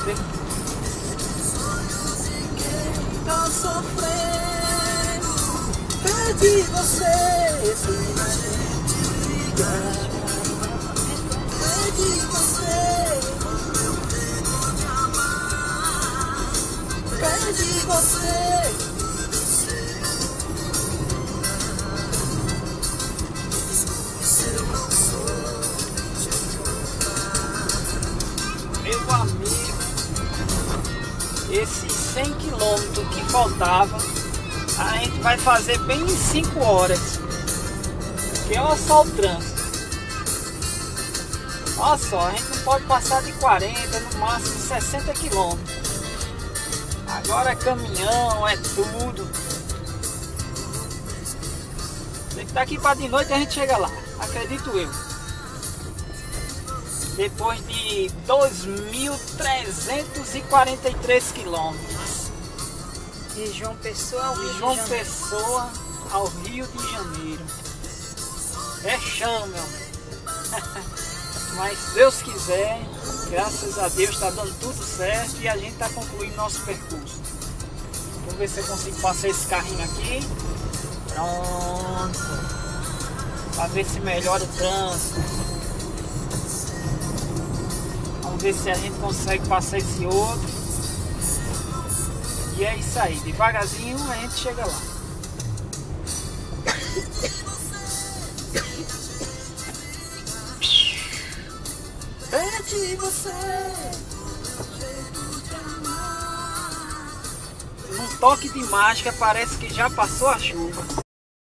você. Tô sofrendo, perdi você, perdi você, perdi você. Meu amigo, esses 100 quilômetros que faltava, a gente vai fazer bem em 5 horas. Que é só o trânsito. Olha só, a gente não pode passar de 40, no máximo 60 quilômetros. Agora é caminhão, é tudo. Daqui para de noite a gente chega lá, acredito eu. Depois de 2.343 quilômetros. De João Pessoa ao Rio de João Pessoa ao Rio de Janeiro. É chão, meu. Mas se Deus quiser, graças a Deus está dando tudo certo e a gente está concluindo nosso percurso. Vou ver se eu consigo passar esse carrinho aqui. Pronto. Para ver se melhora o trânsito. Vamos ver se a gente consegue passar esse outro. E é isso aí, devagarzinho a gente chega lá. Perdi você. Num toque de mágica parece que já passou a chuva.